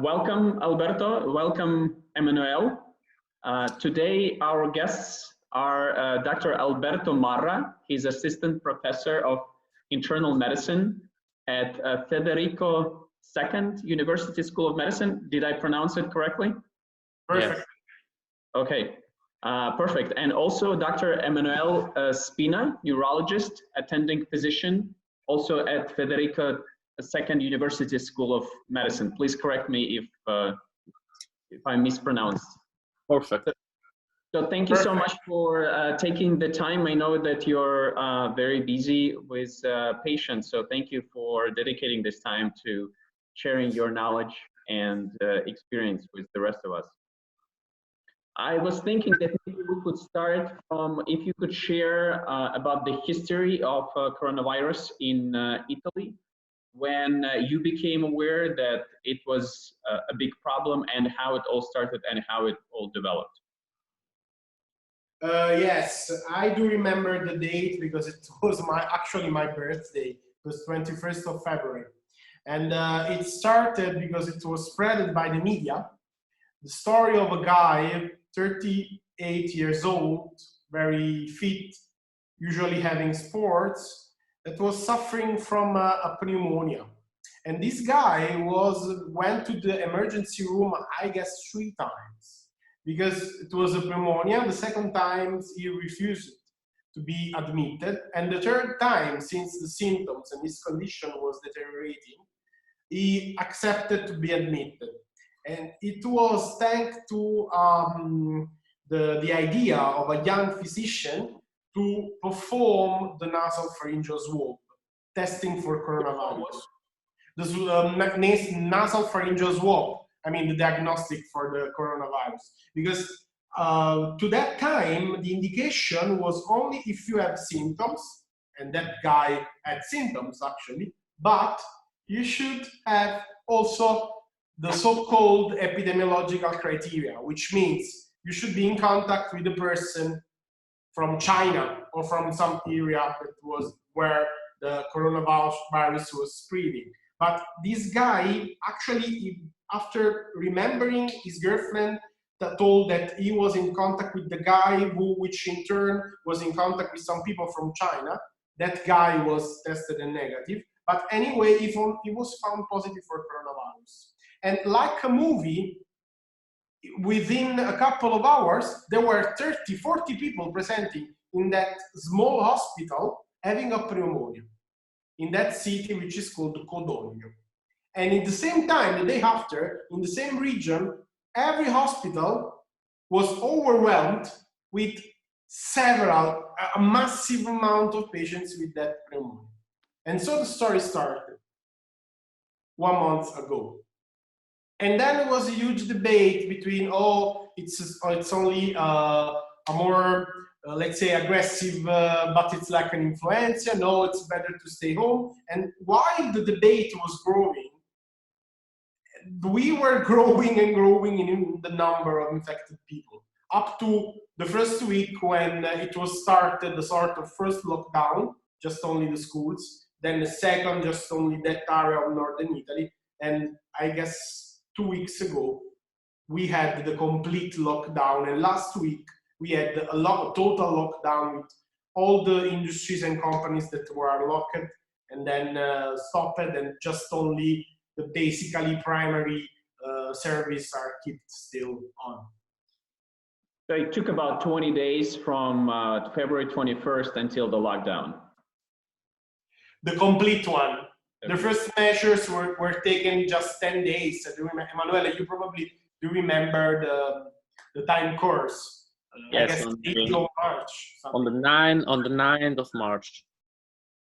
Welcome, Alberto. Welcome, Emanuel. Today, our guests are Dr. Alberto Marra. He's assistant professor of internal medicine at Federico II University School of Medicine. Did I pronounce it correctly? Perfect. Yes. Okay, perfect. And also Dr. Emanuel Spina, neurologist, attending physician, also at Federico II University School of Medicine. Please correct me if I mispronounced. Perfect. So thank you so much for taking the time. I know that you're very busy with patients, so thank you for dedicating this time to sharing your knowledge and experience with the rest of us. I was thinking that maybe we could start from, if you could share about the history of coronavirus in Italy, when you became aware that it was a big problem, and how it all started and how it all developed. Yes, I do remember the date because it was actually my birthday. It was 21st of February. And it started because it was spread by the media. The story of a guy, 38 years old, very fit, usually having sports, that was suffering from a pneumonia. And this guy went to the emergency room, I guess, 3 times, because it was a pneumonia. The second time he refused to be admitted. And the third time, since the symptoms and his condition was deteriorating, he accepted to be admitted. And it was thanks to the idea of a young physician to perform the nasopharyngeal swab, testing for coronavirus. The nasopharyngeal swab, I mean the diagnostic for the coronavirus. Because to that time, the indication was only if you have symptoms, and that guy had symptoms actually, but you should have also the so-called epidemiological criteria, which means you should be in contact with the person from China or from some area that was where the coronavirus was spreading. But this guy actually, after remembering his girlfriend that told that he was in contact with the guy which in turn was in contact with some people from China, that guy was tested and negative. But anyway, he was found positive for coronavirus. And like a movie, within a couple of hours, there were 30, 40 people presenting in that small hospital having a pneumonia in that city, which is called Codogno. And at the same time, the day after, in the same region, every hospital was overwhelmed with a massive amount of patients with that pneumonia. And so the story started 1 month ago. And then there was a huge debate between, it's only a more, let's say, aggressive, but it's like an influenza. No, it's better to stay home. And while the debate was growing, we were growing and growing in the number of infected people. Up to the first week when it was started, the sort of first lockdown, just only the schools. Then the second, just only that area of northern Italy. And I guess 2 weeks ago, we had the complete lockdown. And last week, we had a total lockdown with all the industries and companies that were locked and then stopped, and just only the basically primary service are kept still on. So it took about 20 days from February 21st until the lockdown. The complete one. Okay. The first measures were taken just 10 days. Emanuele, you probably do remember the time course. Yes, I guess 8th of March. On the 9th of March.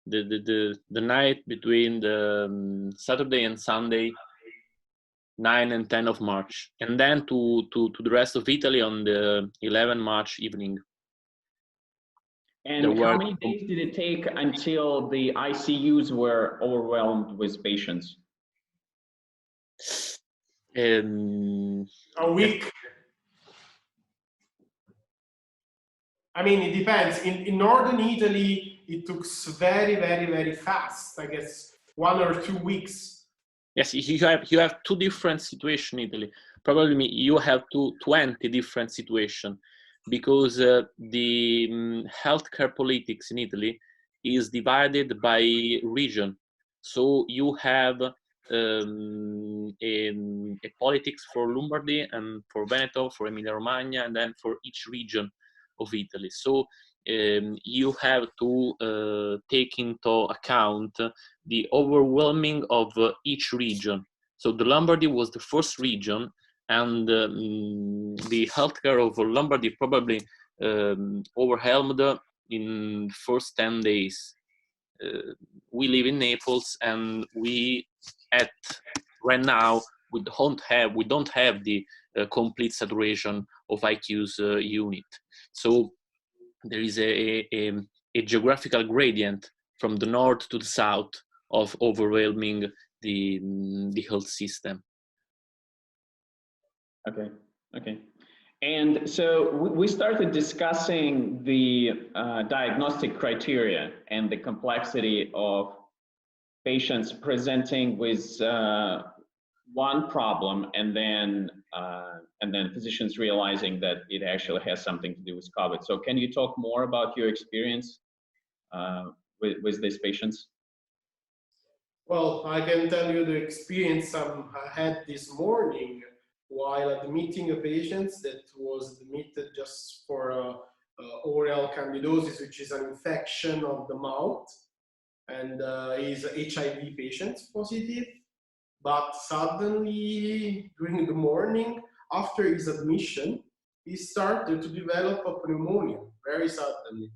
The night between the Saturday and Sunday, 9 and 10 of March, and then to the rest of Italy on the 11th March evening. And how many days did it take until the ICUs were overwhelmed with patients? A week. I mean, it depends. In northern Italy, it took very, very, very fast. I guess 1 or 2 weeks Yes, you have two different situations in Italy. Probably you have 20 different situations because the healthcare politics in Italy is divided by region. So you have a politics for Lombardy and for Veneto, for Emilia-Romagna, and then for each region of Italy. So you have to take into account the overwhelming of each region. So the Lombardy was the first region, and the healthcare of Lombardy probably overwhelmed in first 10 days. We live in Naples, and we right now we don't have the complete saturation of IQ's unit. So there is a geographical gradient from the north to the south of overwhelming the health system. Okay, okay. And so we started discussing the diagnostic criteria and the complexity of patients presenting with one problem, and then physicians realizing that it actually has something to do with COVID. So can you talk more about your experience with these patients? Well, I can tell you the experience I had this morning while admitting a patient that was admitted just for oral candidosis, which is an infection of the mouth, and is a HIV patient positive. But suddenly, during the morning, after his admission, he started to develop a pneumonia very suddenly.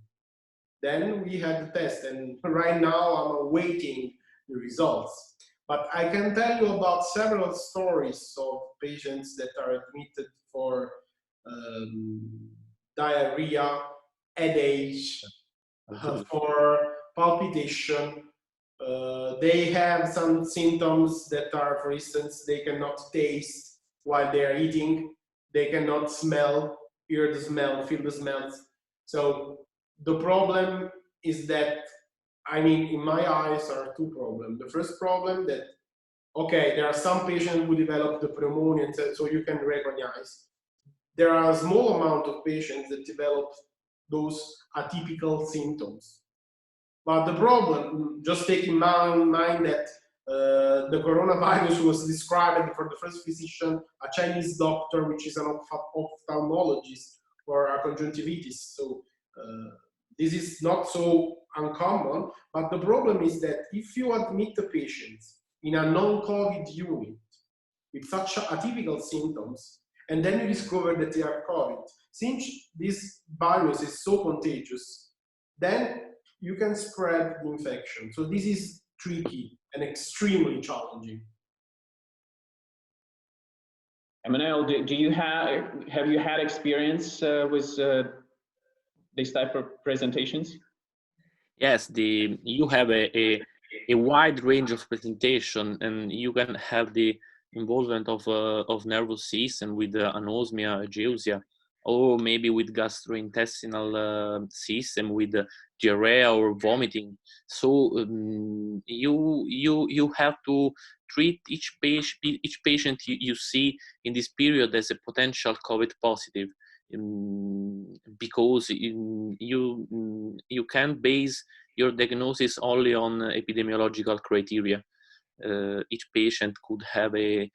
Then we had the test, and right now I'm awaiting the results. But I can tell you about several stories of patients that are admitted for diarrhea, headache, for palpitation. They have some symptoms that are, for instance, they cannot taste while they are eating, they cannot smell, hear the smell, feel the smells. So the problem is that, I mean, in my eyes are two problems. The first problem that, okay, there are some patients who develop the pneumonia, so you can recognize. There are a small amount of patients that develop those atypical symptoms. But the problem, just take in mind that the coronavirus was described for the first physician, a Chinese doctor, which is an ophthalmologist for a conjunctivitis. So this is not so uncommon, but the problem is that if you admit the patients in a non-COVID unit with such atypical symptoms, and then you discover that they are COVID, since this virus is so contagious, then you can spread the infection. So this is tricky and extremely challenging. Emanuel, do you have you had experience with this type of presentations? Yes, you have a wide range of presentation, and you can have the involvement of nervous system with anosmia, ageusia, or maybe with gastrointestinal system with diarrhea or vomiting. So you have to treat each patient you see in this period as a potential COVID positive. Because you can't base your diagnosis only on epidemiological criteria. Each patient could have a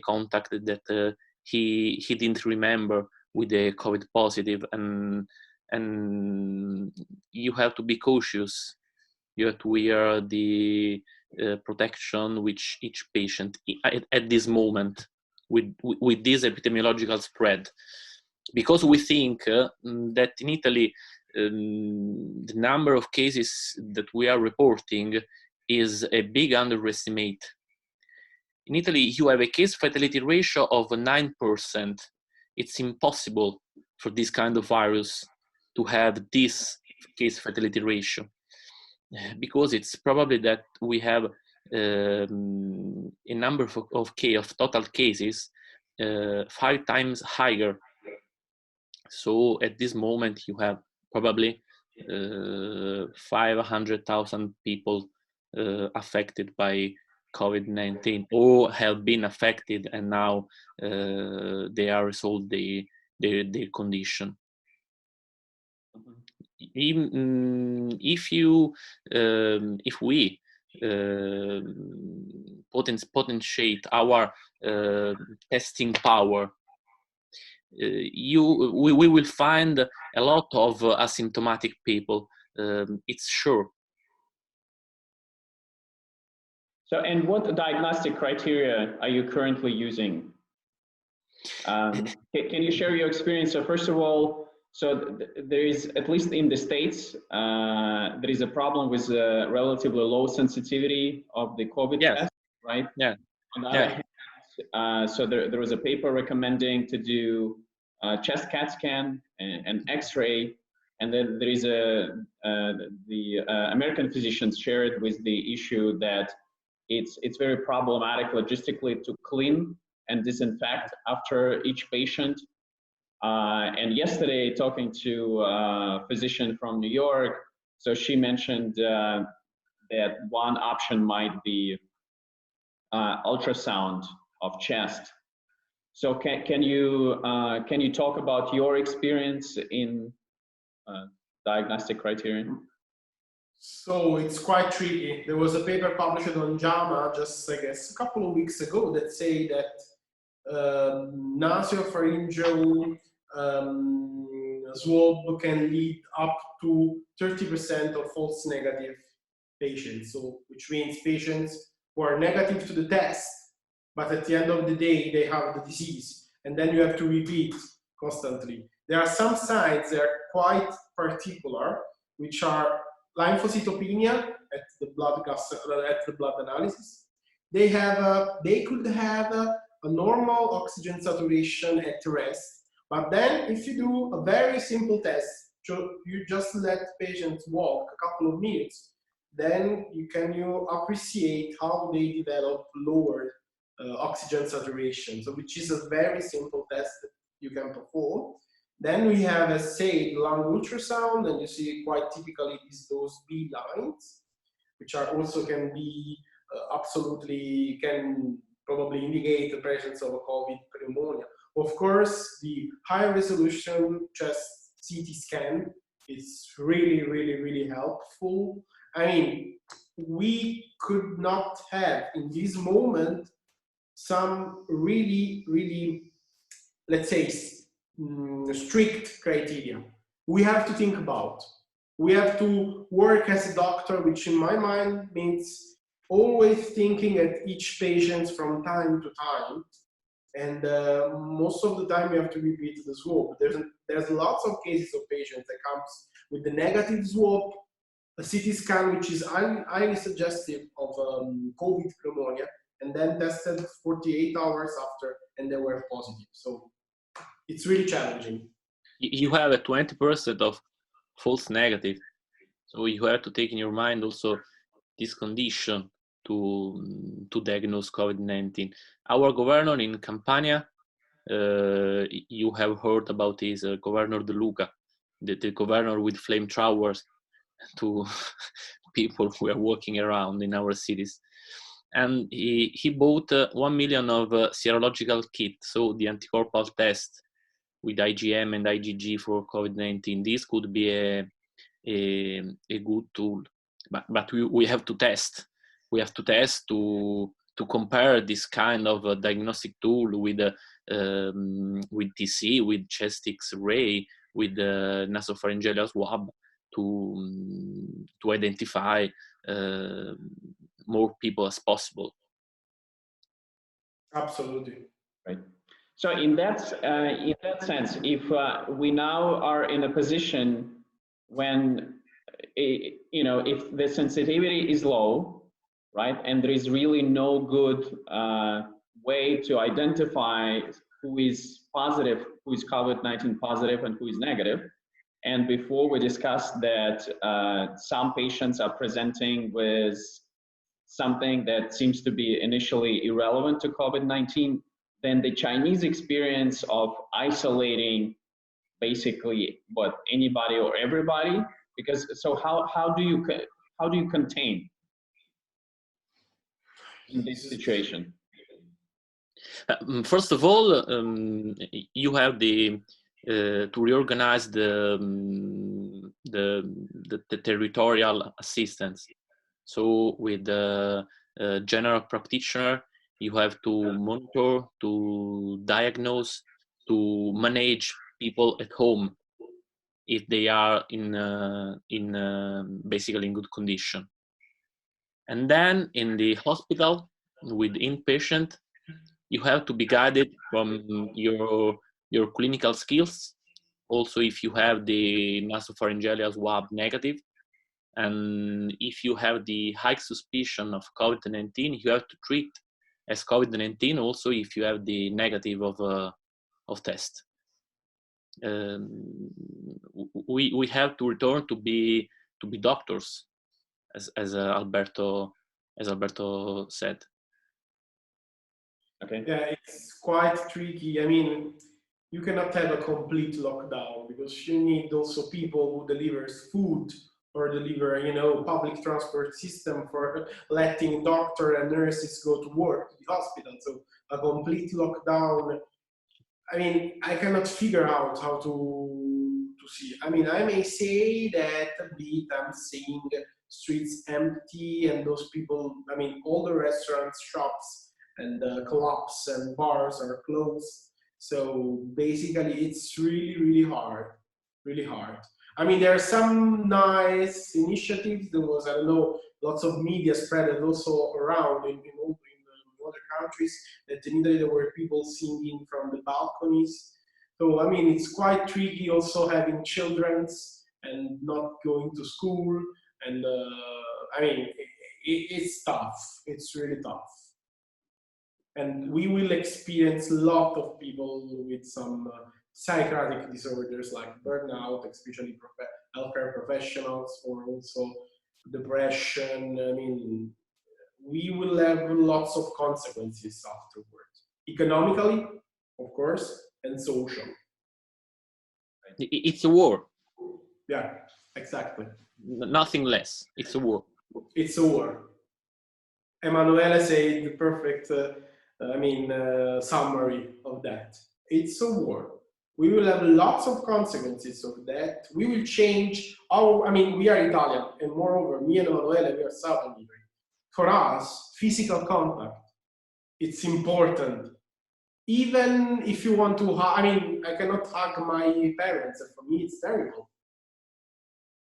contact that he didn't remember with a COVID positive, and you have to be cautious. You have to wear the protection which each patient at this moment with this epidemiological spread. Because we think that in Italy, the number of cases that we are reporting is a big underestimate. In Italy, you have a case fatality ratio of 9%. It's impossible for this kind of virus to have this case fatality ratio, because it's probably that we have a number of total cases 5 times higher. So at this moment, you have probably 500,000 people affected by COVID-19 or have been affected, and now they are resolved their condition. Even if we potentiate our testing power, we will find a lot of asymptomatic people. It's sure. So, and what diagnostic criteria are you currently using? Can you share your experience? So first of all, so there is, at least in the States, there is a problem with relatively low sensitivity of the COVID test, right? Yeah. On the other hand, so there was a paper recommending to do chest CAT scan and X-ray, and then there is the American physicians shared with the issue that it's very problematic logistically to clean and disinfect after each patient. And yesterday, talking to a physician from New York, so she mentioned that one option might be ultrasound of chest. So can you talk about your experience in diagnostic criterion? So it's quite tricky. There was a paper published on JAMA just, I guess, a couple of weeks ago that say that nasopharyngeal swab can lead up to 30% of false negative patients. So, which means patients who are negative to the test, but at the end of the day, they have the disease. And then you have to repeat constantly. There are some signs that are quite particular, which are lymphocytopenia at the blood analysis. They could have a normal oxygen saturation at rest, but then if you do a very simple test, you just let patients walk a couple of minutes, then you appreciate how they develop lower oxygen saturation. So, which is a very simple test that you can perform. Then we have, as said, lung ultrasound, and you see quite typically those B lines, which are also can be can probably indicate the presence of a COVID pneumonia. Of course, the high resolution chest CT scan is really, really, really helpful. I mean, we could not have in this moment some really, really, let's say, strict criteria. We have to think about. We have to work as a doctor, which in my mind means always thinking at each patient from time to time. And most of the time you have to repeat the swab. There's lots of cases of patients that comes with the negative swab, a CT scan, which is highly suggestive of COVID pneumonia, and then tested 48 hours after, and they were positive. So it's really challenging. You have a 20% of false negative, so you have to take in your mind also this condition to diagnose COVID-19. Our governor in Campania, you have heard about his Governor De Luca, the governor with flamethrowers to people who are walking around in our cities. And he bought 1 million of serological kit, so the anticorpal test with IgM and IgG for COVID-19. This could be a good tool, but we have to test. We have to test to compare this kind of diagnostic tool with TC, with chest X-ray, with nasopharyngeal swab to identify more people as possible. Absolutely. Right. So in that sense, if we now are in a position when, if the sensitivity is low, right, and there is really no good way to identify who is positive, who is COVID-19 positive and who is negative. And before we discussed that some patients are presenting with something that seems to be initially irrelevant to COVID-19, then the Chinese experience of isolating basically anybody or everybody, because so how do you contain? in this situation? First of all, you have to reorganize the territorial assistance. So with the general practitioner, you have to monitor, to diagnose, to manage people at home if they are basically in good condition. And then in the hospital with inpatient, you have to be guided from your clinical skills. Also, if you have the nasopharyngeal swab negative, and if you have the high suspicion of COVID-19, you have to treat as COVID-19. Also, if you have the negative of test, we have to return to be doctors, as Alberto said. Okay. Yeah, it's quite tricky. I mean, you cannot have a complete lockdown because you need also people who delivers food or deliver, you know, public transport system for letting doctor and nurses go to work to the hospital. So a complete lockdown, I mean, I cannot figure out how to see. I mean, I may say that a bit I'm seeing streets empty and those people, I mean, all the restaurants, shops, and clubs and bars are closed. So basically, it's really hard, really hard. I mean, there are some nice initiatives. There was, I don't know, lots of media spread it also around in other countries, that in Italy there were people singing from the balconies. So, I mean, it's quite tricky also having children and not going to school. And I mean, it's tough. It's really tough. And we will experience a lot of people with some psychiatric disorders like burnout, especially healthcare professionals, or also depression. I mean, we will have lots of consequences afterwards, economically, of course, and social. It's a war. Yeah, exactly. Nothing less. It's a war. It's a war. Emanuel said the perfect, summary of that. It's a war. We will have lots of consequences of that. We will change our, I mean, we are Italian, and moreover, me and Emanuele, we are Southern Italy. For us, physical contact, it's important. Even if you want to, I mean, I cannot hug my parents, and for me, it's terrible.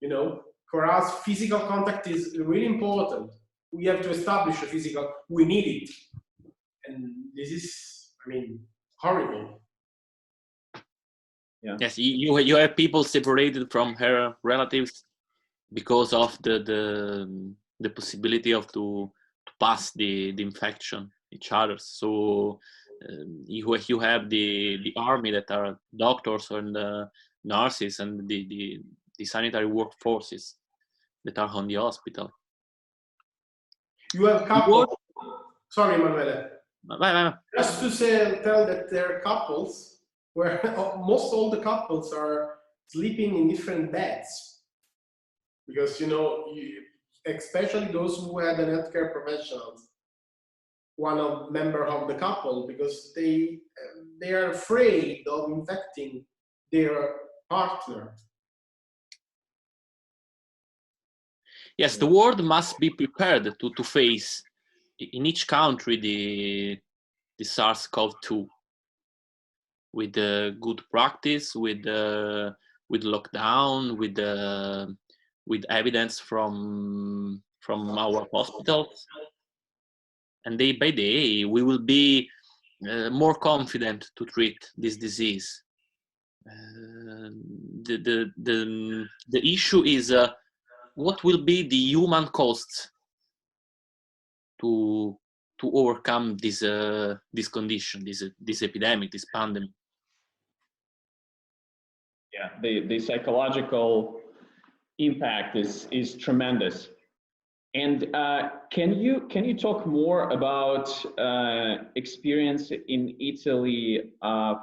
You know, for us, physical contact is really important. We have to establish a physical, we need it. And this is, I mean, horrible. Yeah. Yes, you have people separated from her relatives because of the possibility of to pass the infection each other. So you have the army that are doctors and nurses and the sanitary workforces that are on the hospital. You have couples. Sorry, Emanuele. Just to tell that there are couples where most all the couples are sleeping in different beds. Because, you know, especially those who had an healthcare professionals, one of member of the couple, because they are afraid of infecting their partner. Yes, the world must be prepared to face in each country the SARS-CoV-2 with good practice, with lockdown, with evidence from our hospitals, and day by day we will be more confident to treat this disease. The issue is what will be the human cost to overcome this condition, this epidemic, this pandemic. Yeah, the psychological impact is tremendous. And can you talk more about experience in Italy of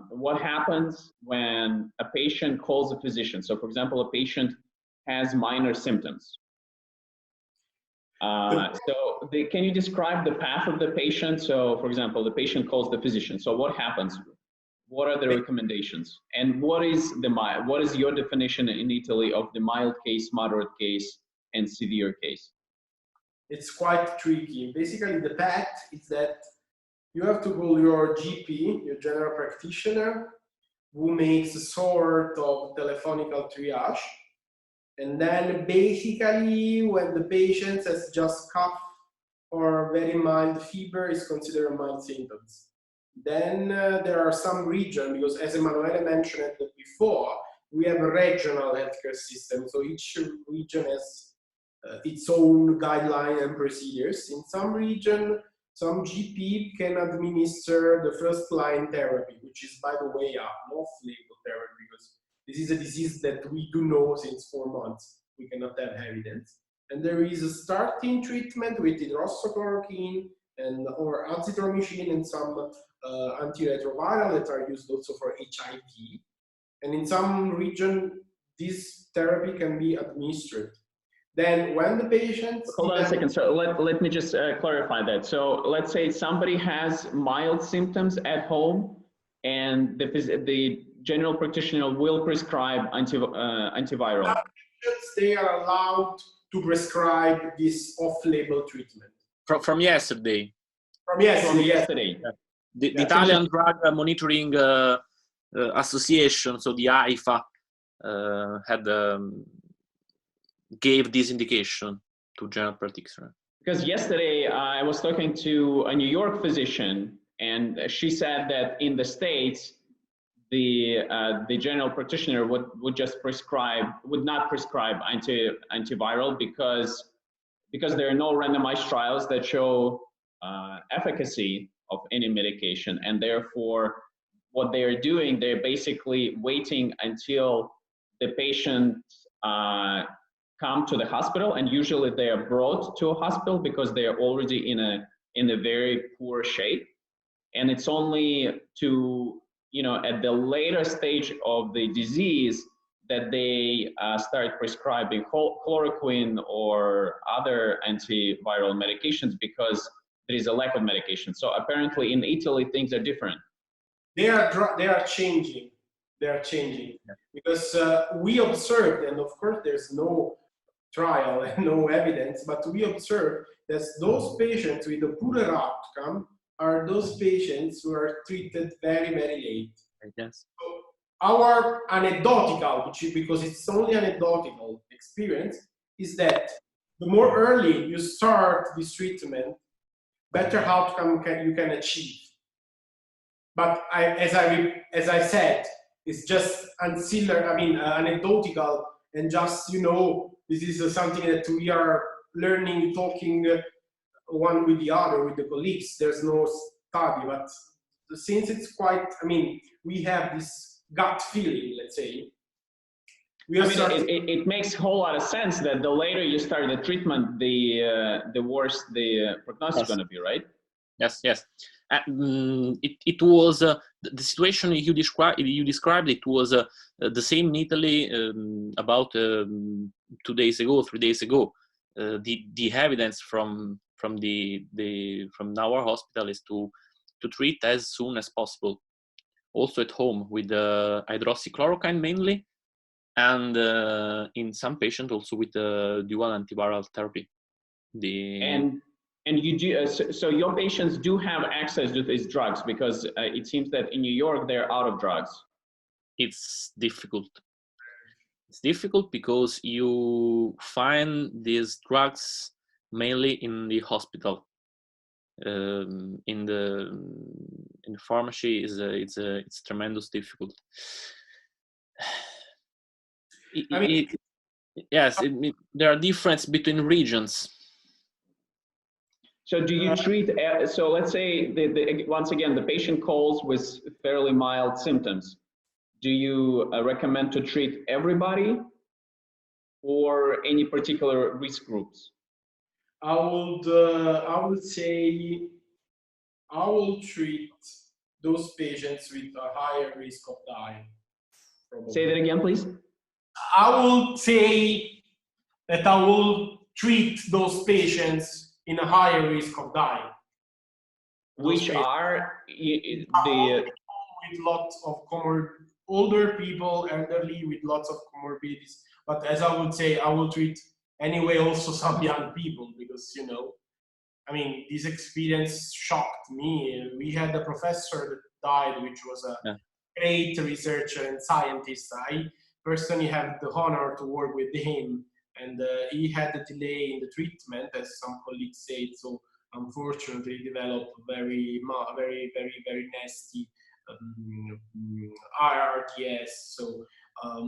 what happens when a patient calls a physician? So, for example, a patient has minor symptoms. Can you describe the path of the patient? So, for example, the patient calls the physician. So, what happens? What are the recommendations? And what is your definition in Italy of the mild case, moderate case, and severe case? It's quite tricky. Basically, the path is that you have to call your GP, your general practitioner, who makes a sort of telephonical triage. And then basically, when the patient has just cough or very mild fever, is considered mild symptoms. Then there are some regions, because as Emanuel mentioned before, we have a regional healthcare system. So each region has its own guideline and procedures. In some region, some GP can administer the first line therapy, which is, by the way, a off-label therapy, because this is a disease that we do know since 4 months. We cannot have evidence. And there is a starting treatment with hydroxychloroquine or azithromycin and some antiretroviral that are used also for HIV. And in some region, this therapy can be administered. Then when the patient... Hold on a second. So let me just clarify that. So let's say somebody has mild symptoms at home and the general practitioner will prescribe antiviral. They are allowed to prescribe this off-label treatment. From yesterday. From yesterday. Yeah. The Italian Drug Monitoring Association, so the AIFA, gave this indication to general practitioner. Because yesterday I was talking to a New York physician, and she said that in the States, the general practitioner would not prescribe antiviral because there are no randomized trials that show efficacy of any medication, and therefore what they are doing, they're basically waiting until the patient come to the hospital, and usually they are brought to a hospital because they are already in a very poor shape, and it's only to at the later stage of the disease that they start prescribing chloroquine or other antiviral medications because there is a lack of medication. So apparently in Italy things are different. They are changing. They are changing because we observed, and of course there's no trial and no evidence, but we observed that those patients with a poorer outcome are those patients who are treated very, very late. Yes. So our anecdotal, because it's only anecdotal experience, is that the more early you start this treatment, better outcome you can achieve. But as I said, it's just anecdotal, and just this is something that we are learning, talking one with the other, with the colleagues. There's no study, but since it's quite, we have this gut feeling, let's say. It makes a whole lot of sense that the later you start the treatment, the worse the prognosis is going to be, right? Yes. It was the situation you described. It was the same in Italy about 2 days ago, 3 days ago. The evidence from our hospital is to treat as soon as possible, also at home with hydroxychloroquine mainly, and in some patients also with dual antiviral therapy. And you do, so your patients do have access to these drugs, because it seems that in New York they're out of drugs. It's difficult. It's difficult because you find these drugs mainly in the hospital. In the pharmacy it's tremendous difficult. There are differences between regions. So do you treat, so let's say, once again, the patient calls with fairly mild symptoms. Do you recommend to treat everybody or any particular risk groups? I would say I will treat those patients with a higher risk of dying. Probably. Say that again, please. I will say that I will treat those patients in a higher risk of dying. Which are the with lots of older people, elderly with lots of comorbidities. But as I would say, I will treat anyway also some young people, because, you know, I mean, this experience shocked me. We had a professor that died, which was a great researcher and scientist. I personally had the honor to work with him, and he had a delay in the treatment, as some colleagues said. So unfortunately, developed very nasty IRDS. So I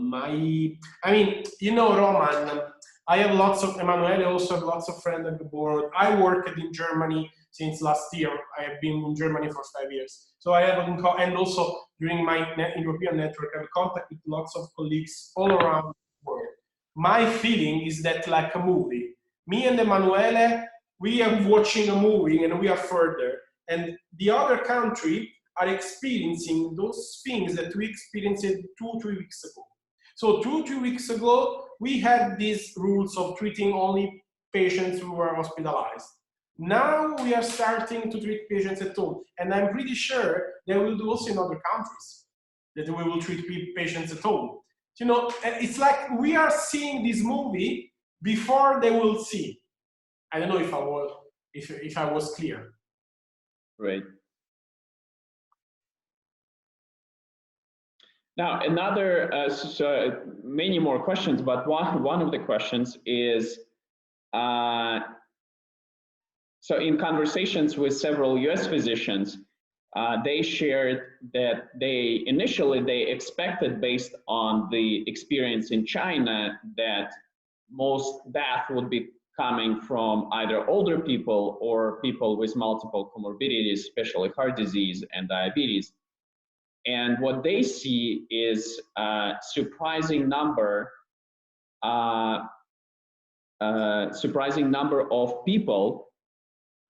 mean, you know, Roman, I have lots of, Emanuel also have lots of friends at the board. I worked in Germany since last year. I have been in Germany for 5 years. So I have, and also during my European network, I have contact with lots of colleagues all around the world. My feeling is that, like a movie, me and Emanuele, we are watching a movie and we are further. And the other country are experiencing those things that we experienced 2-3 weeks ago. So 2-3 weeks ago, we had these rules of treating only patients who were hospitalized. Now we are starting to treat patients at home. And I'm pretty sure they will do also in other countries, that we will treat patients at home. You know, it's like we are seeing this movie before they will see. I don't know if I was clear. Right. Now, another, so many more questions, but one of the questions is, so in conversations with several US physicians, they shared that initially they expected, based on the experience in China, that most death would be coming from either older people or people with multiple comorbidities, especially heart disease and diabetes. And what they see is a surprising number of people,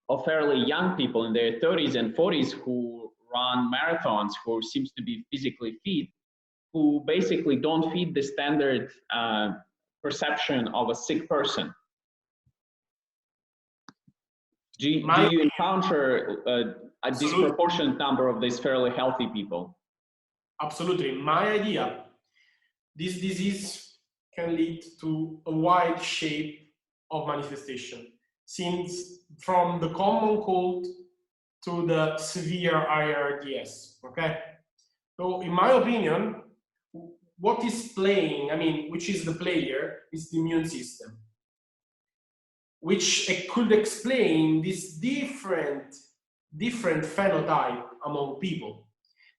of fairly young people in their 30s and 40s, who run marathons, who seems to be physically fit, who basically don't fit the standard perception of a sick person. Do you encounter a disproportionate number of these fairly healthy people? Absolutely. My idea, this disease can lead to a wide shape of manifestation, since from the common cold to the severe IRDS, okay? So in my opinion, what is playing, I mean, which is the player, is the immune system, which could explain this different phenotype among people.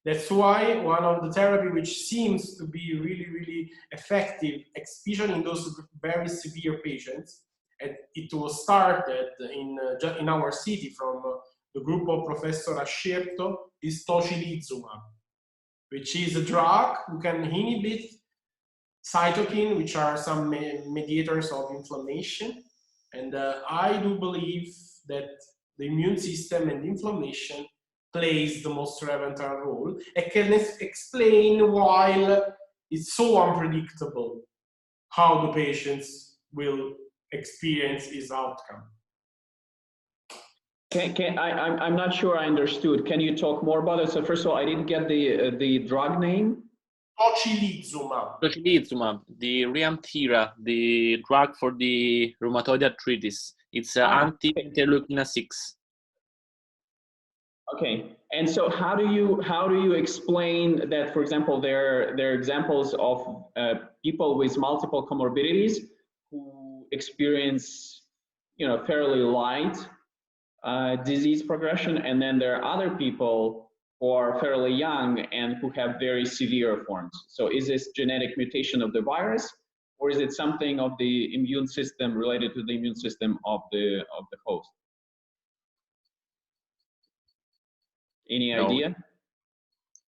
That's why one of the therapy which seems to be really effective, especially in those very severe patients, and it was started in our city from the group of Professor Alberto, is tocilizumab, which is a drug who can inhibit cytokine, which are some mediators of inflammation. And I do believe that the immune system and inflammation plays the most relevant role. It can explain why it's so unpredictable how the patients will experience his outcome. I'm not sure I understood. Can you talk more about it? So first of all, I didn't get the drug name. Tocilizumab. Tocilizumab, the Riamtira, the drug for the rheumatoid arthritis. It's anti-interleukin 6. Okay, and so how do you explain that? For example, there are examples of people with multiple comorbidities who experience, you know, fairly light disease progression, and then there are other people who are fairly young and who have very severe forms. So is this genetic mutation of the virus, or is it something of the immune system, related to the immune system of the host? Any idea?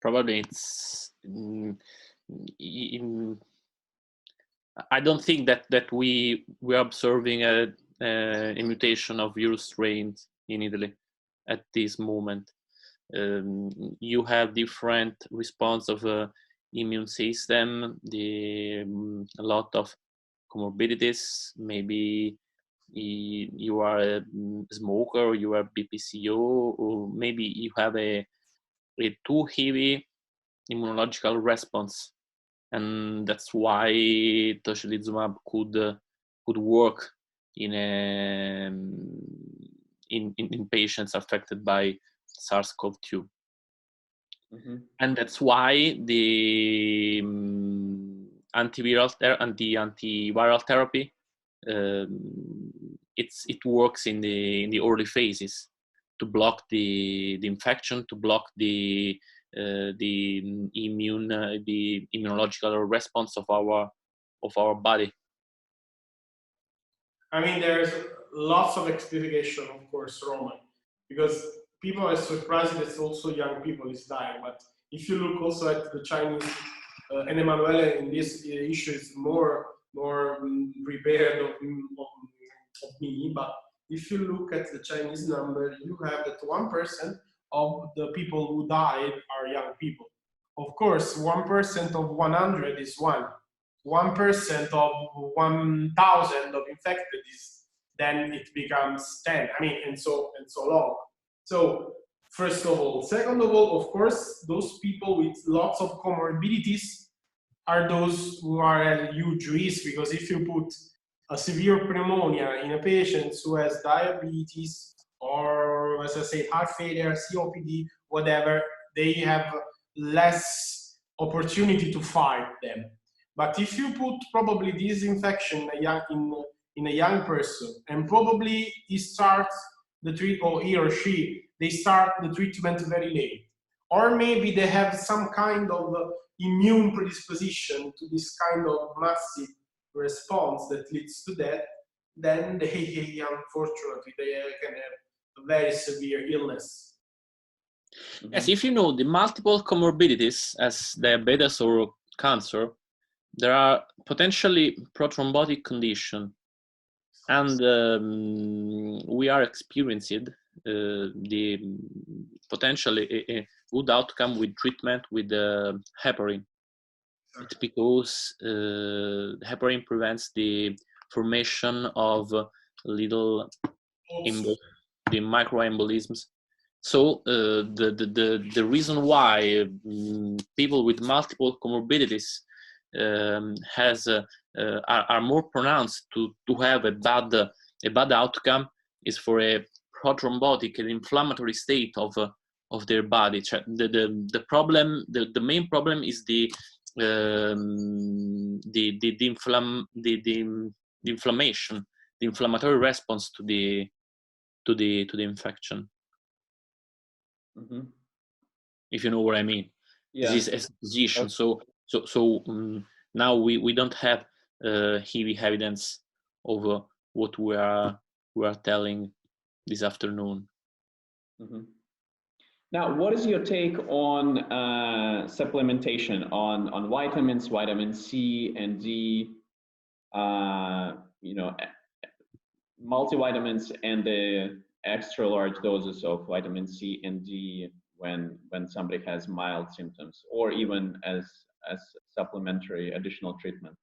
Probably it's. I don't think that we are observing a mutation of virus strains in Italy at this moment. You have different response of immune system, a lot of comorbidities, maybe you are a smoker, you are BPCO, or maybe you have a too heavy immunological response, and that's why tocilizumab could work in patients affected by SARS-CoV-2. And that's why the antiviral therapy it works in the early phases to block the infection, to block the immunological response of our body. I mean, there's lots of explanation, of course, Roman, because people are surprised that also young people is dying. But if you look also at the Chinese, and Emanuel in this issue is more prepared of me. But if you look at the Chinese number, you have that 1% of the people who died are young people. Of course, 1% of 100 is 1% of 1,000 of infected is, then it becomes 10. I mean, and so long. So first of all. Second of all, of course, those people with lots of comorbidities are those who are at huge risk, because if you put a severe pneumonia in a patient who has diabetes or, as I say, heart failure, COPD, whatever, they have less opportunity to fight them. But if you put probably this infection in a young person, and probably he starts the treatment, or he or she, they start the treatment very late, or maybe they have some kind of immune predisposition to this kind of massive response that leads to death, then they, unfortunately, they can have a very severe illness. Yes, if you know the multiple comorbidities as diabetes or cancer, there are potentially prothrombotic condition, and we are experiencing the potentially a good outcome with treatment with heparin. It's because heparin prevents the formation of little the microembolisms. So the reason why people with multiple comorbidities are more pronounced to have a bad outcome is for a prothrombotic and inflammatory state of their body. The problem, the main problem is the inflammation, the inflammatory response to the infection. If you know what I mean. Yeah. This is a physician. Okay. So now we don't have heavy evidence of what we are telling this afternoon. Now, what is your take on supplementation on vitamins, vitamin C and D, multivitamins, and the extra large doses of vitamin C and D when somebody has mild symptoms, or even as supplementary additional treatment?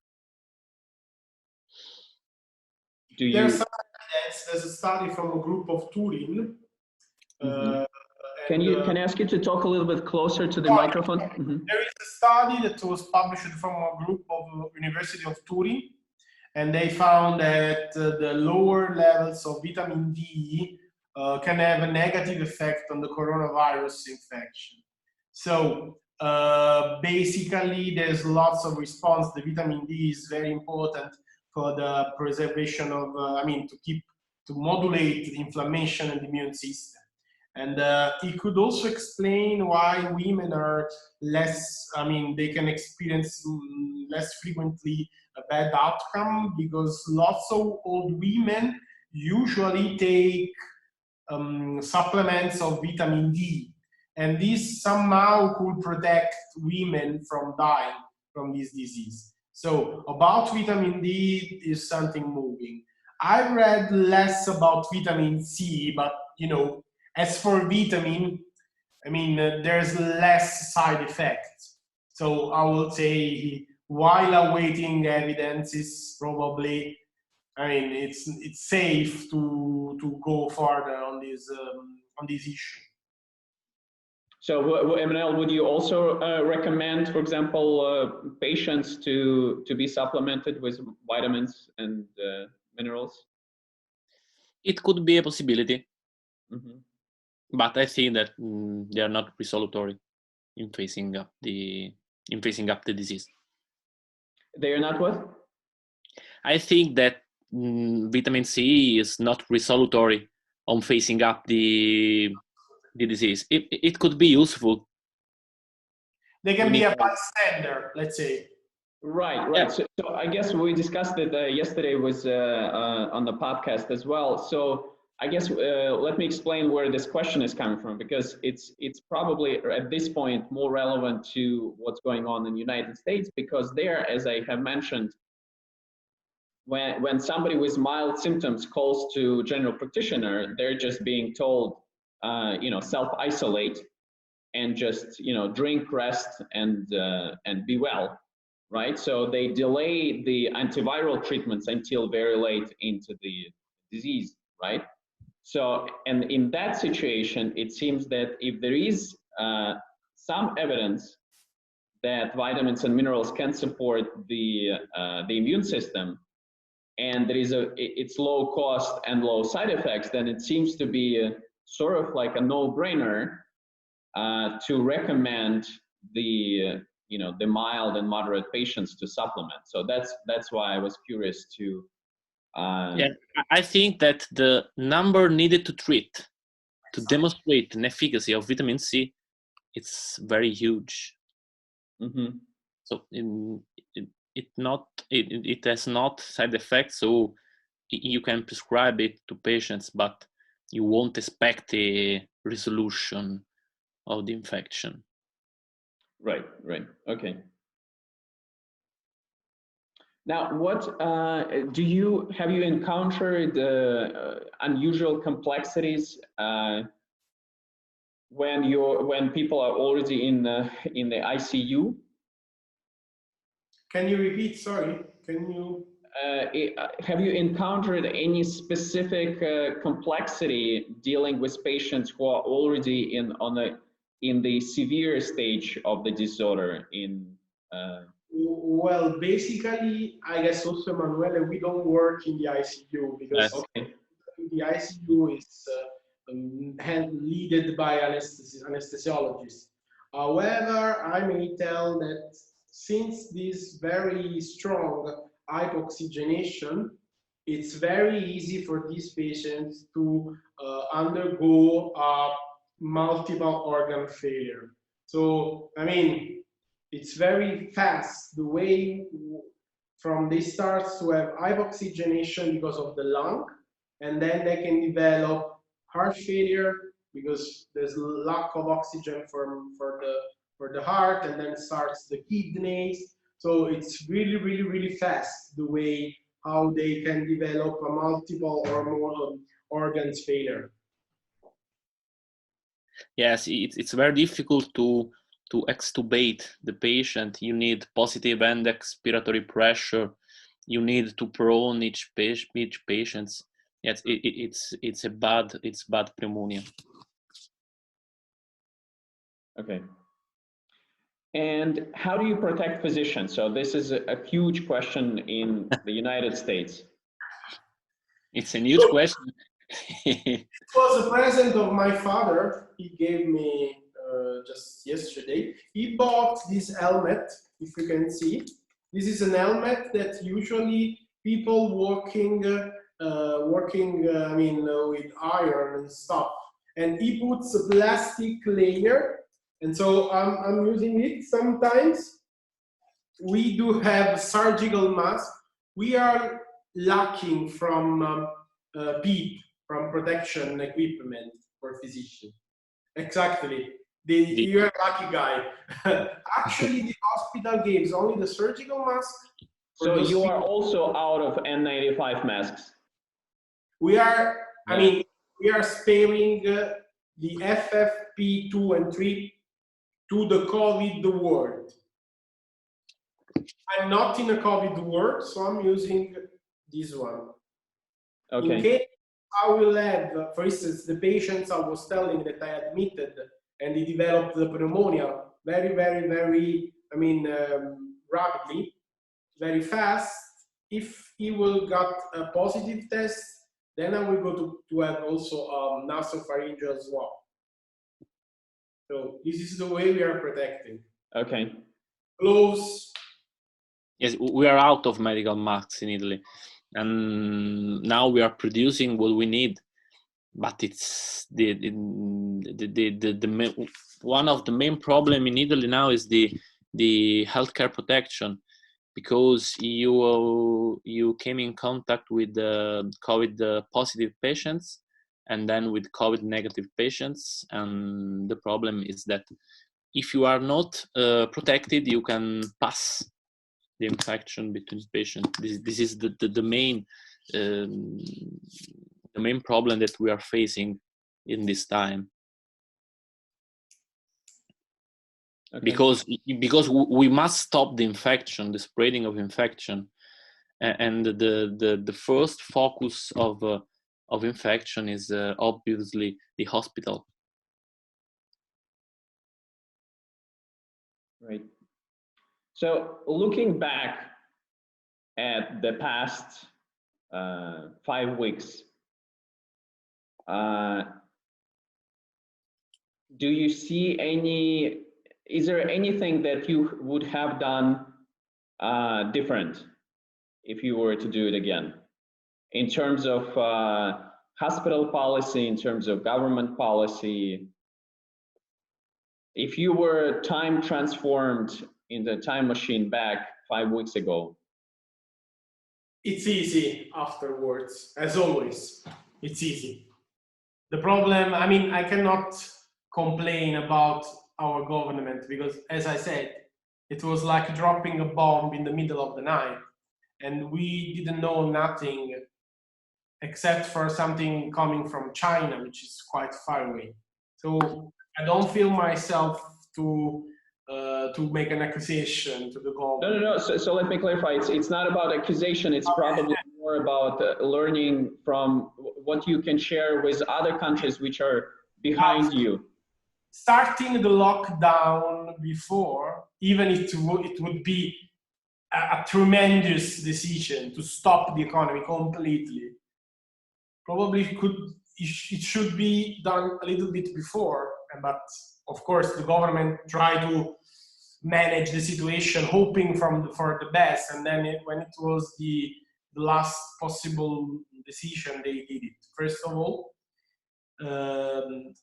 There's some evidence. There's a study from a group of Turin. Can I ask you to talk a little bit closer to the microphone? There is a study that was published from a group of University of Turin, and they found that the lower levels of vitamin D can have a negative effect on the coronavirus infection. So basically, there's lots of response. The vitamin D is very important for the preservation of, to modulate the inflammation and the immune system. And it could also explain why women are less, they can experience less frequently a bad outcome, because lots of old women usually take supplements of vitamin D. And this somehow could protect women from dying from this disease. So about vitamin D is something moving. I read less about vitamin C, but as for vitamin, there's less side effects. So I would say, while awaiting evidence, is probably I mean, it's safe to go further on this issue. So, Emanuel, would you also recommend, for example, patients to be supplemented with vitamins and minerals? It could be a possibility, Mm-hmm. but I think that they are not resolutory in facing up the disease. They are not what? I think that vitamin C is not resolutory on facing up the disease. It could be useful. They can be a bystander, let's say. Right. Yeah. So I guess we discussed it yesterday was on the podcast as well. So I guess let me explain where this question is coming from, because it's probably at this point more relevant to what's going on in the United States, because there, as I have mentioned, when somebody with mild symptoms calls to general practitioner, they're just being told, self-isolate and just, drink, rest, and be well, right? So they delay the antiviral treatments until very late into the disease, right? So, and in that situation, it seems that if there is some evidence that vitamins and minerals can support the immune system, and there is it's low cost and low side effects, then it seems to be sort of like a no-brainer to recommend the the mild and moderate patients to supplement. So that's why I was curious to. Yeah, I think that the number needed to treat to demonstrate an efficacy of vitamin C, it's very huge. Mm-hmm. So it has not side effects, so you can prescribe it to patients, but you won't expect a resolution of the infection. Right. Okay. Now, what have you encountered unusual complexities when people are already in the ICU? Can you repeat? Sorry. Can you? Have you encountered any specific complexity dealing with patients who are already in the severe stage of the disorder? Well, basically, I guess also, Emanuele, we don't work in the ICU because the ICU is led by anesthesiologists. However, I may tell that since this very strong hypoxygenation, it's very easy for these patients to undergo multiple organ failure. So, I mean, it's very fast the way from they start to have hypoxygenation because of the lung, and then they can develop heart failure because there's lack of oxygen for the heart, and then starts the kidneys. So it's really fast the way how they can develop a multiple or more organs failure. Yes, it's very difficult to extubate the patient. You need positive end expiratory pressure. You need to prone each patient. Yes, it's bad pneumonia. Okay. And how do you protect physicians? So this is a huge question in the United States. It's a huge question. It was a present of my father. He gave me just yesterday. He bought this helmet, if you can see. This is an helmet that usually people working with iron and stuff. And he puts a plastic layer, and so I'm using it sometimes. We do have surgical mask. We are lacking from PEEP, from protection equipment for physicians. Exactly. You're a lucky guy. Actually, the hospital gives only the surgical mask. So you are also out of N95 masks. We are, we are sparing the FFP2 and 3 to the COVID world. I'm not in a COVID world, so I'm using this one. Okay. In case I will have, for instance, the patients I was telling that I admitted and he developed the pneumonia very, very, very, rapidly, very fast. If he will got a positive test, then I will go to have also nasopharyngeal swab. So this is the way we are protecting. Okay. Gloves. Yes, we are out of medical masks in Italy, and now we are producing what we need. But it's one of the main problem in Italy now is the healthcare protection, because you came in contact with COVID positive patients and then with COVID negative patients, and the problem is that if you are not protected, you can pass the infection between patients. This is the main problem that we are facing in this time. Okay. Because we must stop the infection, the spreading of infection, and the first focus of infection is obviously the hospital. Right. So looking back at the past 5 weeks, do you see is there anything that you would have done different if you were to do it again, in terms of hospital policy, in terms of government policy? If you were time transformed in the time machine back 5 weeks ago? It's easy afterwards, as always. It's easy. The problem, I cannot complain about our government because, as I said, it was like dropping a bomb in the middle of the night, and we didn't know nothing except for something coming from China, which is quite far away. So I don't feel myself to make an accusation to the government. No. So let me clarify. It's not about accusation. It's probably more about learning from what you can share with other countries which are behind you. Starting the lockdown before, even if it would be a tremendous decision to stop the economy completely, probably it should be done a little bit before. But of course, the government tried to manage the situation, hoping for the best. And then when it was the last possible decision, they did it. First of all,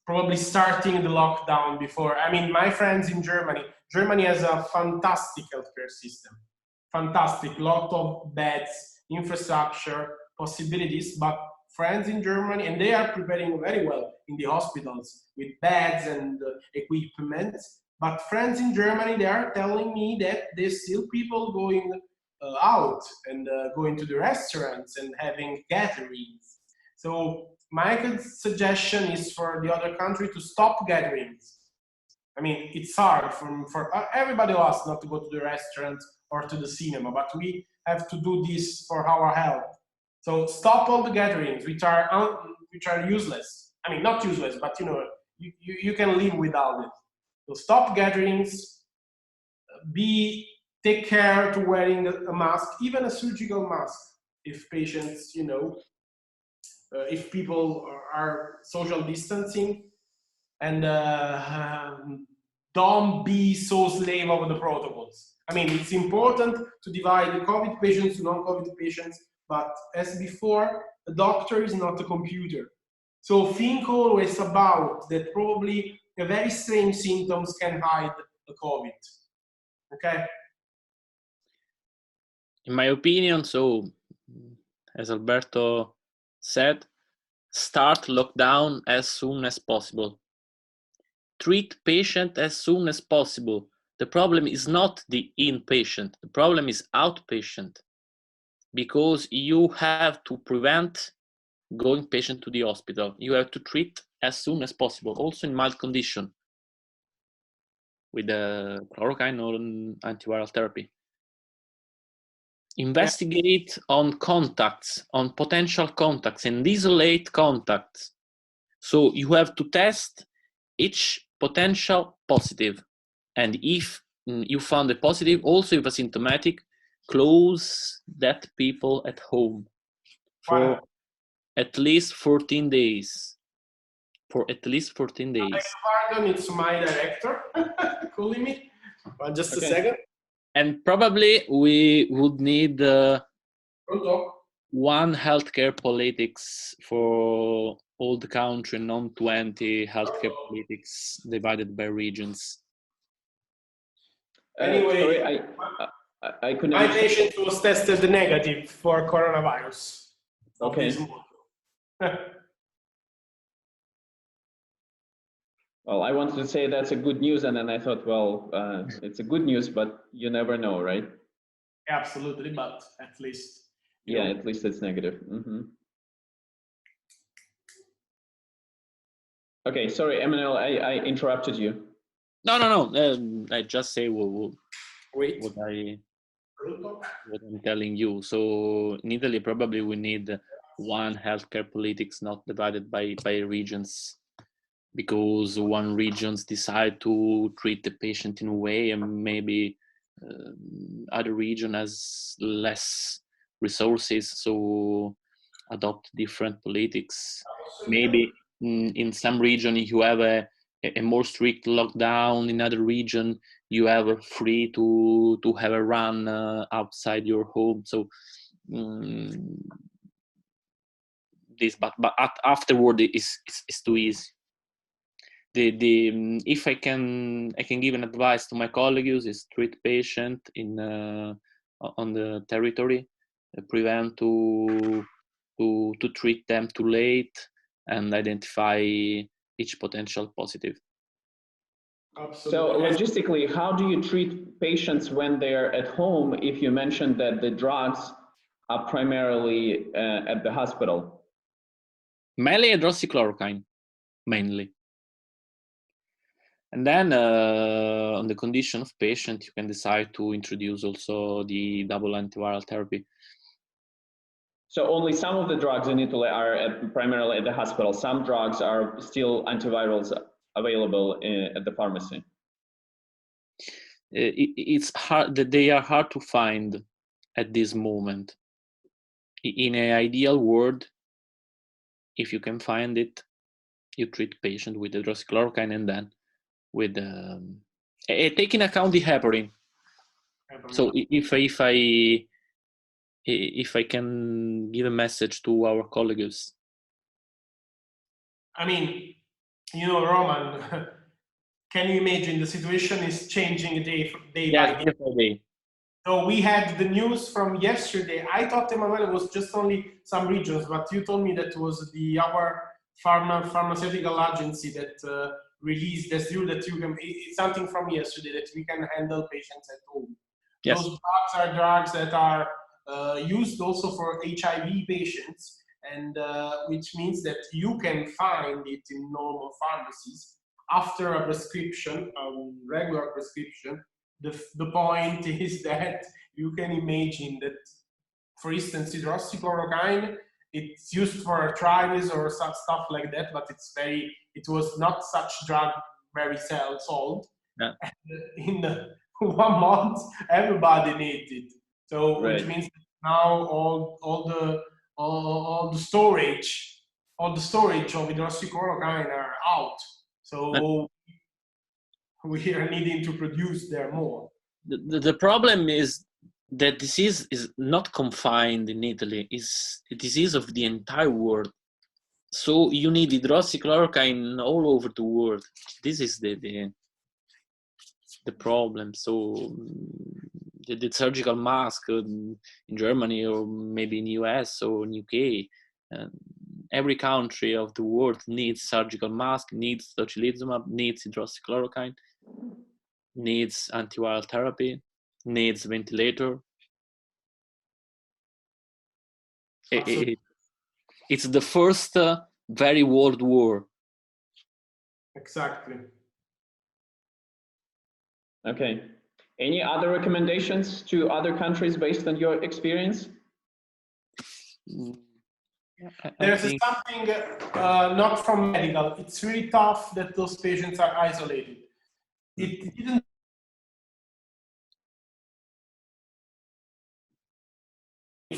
probably starting the lockdown before. My friends in Germany has a fantastic healthcare system. Fantastic, lot of beds, infrastructure, possibilities, but friends in Germany, and they are preparing very well in the hospitals with beds and equipment. But friends in Germany, they are telling me that there's still people going out and going to the restaurants and having gatherings. So my suggestion is for the other country to stop gatherings. It's hard for everybody else not to go to the restaurant or to the cinema, but we have to do this for our health. So stop all the gatherings, which are useless. Not useless, but you can live without it. So stop gatherings. Take care to wearing a mask, even a surgical mask, if patients, if people are social distancing, and don't be so slave of the protocols. It's important to divide the COVID patients to non-COVID patients, but as before, a doctor is not a computer. So think always about that probably a very strange symptoms can hide the COVID. Okay? In my opinion, so as Alberto said, start lockdown as soon as possible. Treat patient as soon as possible. The problem is not the inpatient, the problem is outpatient, because you have to prevent going patient to the hospital. You have to treat as soon as possible, also in mild condition, with chloroquine or antiviral therapy. investigate on contacts, on potential contacts, and isolate contacts. So you have to test each potential positive. And if you found a positive, also if asymptomatic, close that people at home for at least 14 days. For at least 14 days. Pardon, it's my director calling me. Just a second. And probably we would need one healthcare politics for all the country, non-20 healthcare politics divided by regions. Anyway, sorry, I couldn't. My patient was tested negative for coronavirus. Okay. Well, I wanted to say that's a good news, and then I thought, well, it's a good news, but you never know, right? Absolutely, but at least. Yeah, at least it's negative. Okay, sorry, Emanuel, I interrupted you. No. I just say what I'm telling you. So in Italy, probably we need one healthcare politics not divided by regions, because one regions decide to treat the patient in a way, and maybe other region has less resources, so adopt different politics. Maybe in some region you have a more strict lockdown. In other region you have a free to have a run outside your home. So this, but afterward is too easy. If I can give an advice to my colleagues is treat patient in on the territory, prevent to treat them too late, and identify each potential positive. Absolutely. So logistically, how do you treat patients when they're at home if you mentioned that the drugs are primarily at the hospital? Mainly hydroxychloroquine, mainly. And then on the condition of patient, you can decide to introduce also the double antiviral therapy. So only some of the drugs in Italy are primarily at the hospital. Some drugs are still antivirals available at the pharmacy. It's hard that they are hard to find at this moment. In an ideal world, if you can find it, you treat patient with hydroxychloroquine, and then with taking account the heparin. So if I can give a message to our colleagues. I mean, you know, Roman, can you imagine the situation is changing day by day? So we had the news from yesterday. I thought, Emanuel, it was just only some regions, but you told me that it was our pharmaceutical agency that released this news that you can, it's something from yesterday, that we can handle patients at home. Yes. Those drugs are drugs that are used also for HIV patients, and which means that you can find it in normal pharmacies after a prescription, a regular prescription. The point is that you can imagine that, for instance, hydroxychloroquine, it's used for arthritis or some stuff like that, but it was not such drug very sold. Yeah. And in 1 month, everybody needs it. So, right. Which means now all the storage of hydroxychloroquine are out. So we are needing to produce there more. The problem is that disease is not confined in Italy. It's a disease of the entire world. So you need hydroxychloroquine all over the world. This is the problem. So the surgical mask in Germany, or maybe in US or in UK, every country of the world needs surgical mask, needs tocilizumab, needs hydroxychloroquine, needs antiviral therapy, needs ventilator. It's the first very world war. Exactly. Okay. Any other recommendations to other countries based on your experience? There's something not from medical. It's really tough that those patients are isolated. It didn't.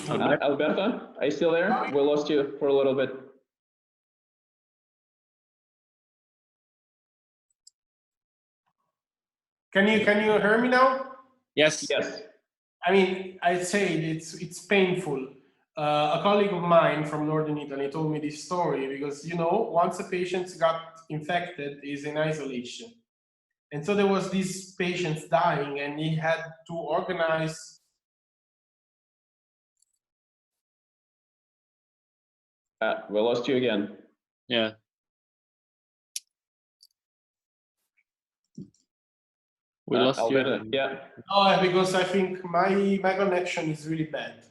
Alberto, are you still there? We lost you for a little bit. Can you hear me now? Yes. Yes. I mean, I'd say it's painful. A colleague of mine from Northern Italy told me this story because, you know, once a patient got infected, he's in isolation. And so there was these patients dying and he had to organize. We lost you again. Yeah. We lost Alberto, you. yeah. Oh, because I think my connection is really bad.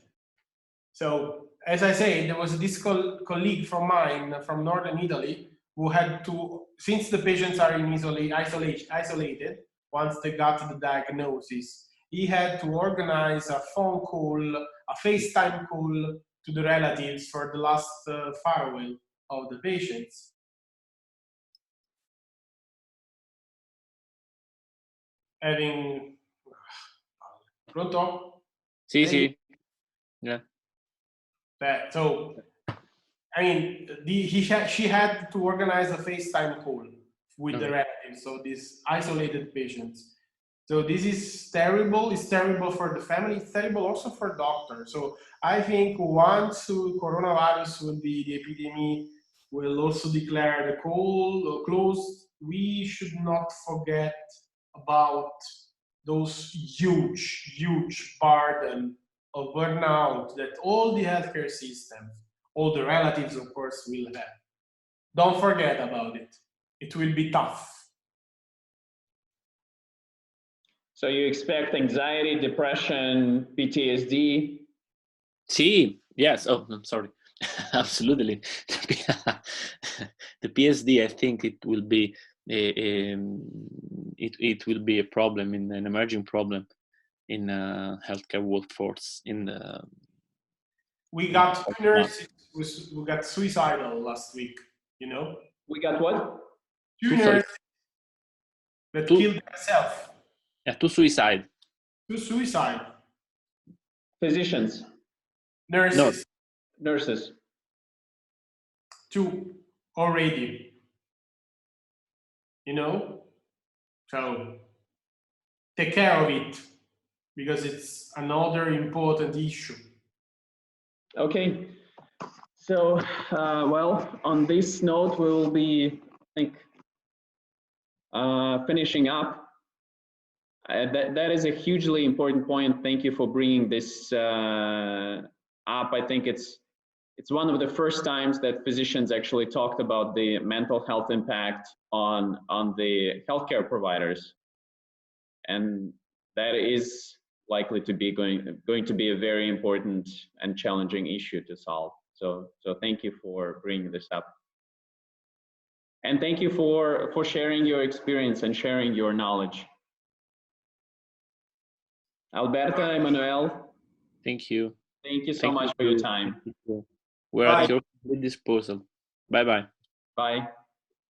So, as I say, there was this colleague from mine from Northern Italy who had to, since the patients are in isolated, once they got the diagnosis, he had to organize a phone call, a FaceTime call to the relatives for the last farewell of the patients. Having pronto? Sì, sì. Yeah. So, I mean, she had to organize a FaceTime call with the relatives, so these isolated patients. So this is terrible. It's terrible for the family. It's terrible also for doctors. So I think once coronavirus will be the epidemic, will also declare the call closed. We should not forget about those huge burden of burnout that all the healthcare systems, all the relatives, of course, will have. Don't forget about it. It will be tough. So you expect anxiety, depression, PTSD? Sì, yes. Oh, I'm sorry. Absolutely. The PSD, I think it will be it will be a problem, in an emerging problem in healthcare workforce. We got two nurses who got suicidal last week. You know. We got what? Two nurses that killed themselves. Yeah, two suicide. Two suicide. Physicians. Nurses. No. Nurses. Two already. You know? So take care of it because it's another important issue. Okay. So, well, on this note, we will be, I think, finishing up. That is a hugely important point. Thank you for bringing this up. I think it's one of the first times that physicians actually talked about the mental health impact on the healthcare providers, and that is likely to be going to be a very important and challenging issue to solve. So thank you for bringing this up, and thank you for sharing your experience and sharing your knowledge. Alberto, Emanuel. Thank you. Thank you so much for your time. We're at your disposal. Bye-bye. Bye.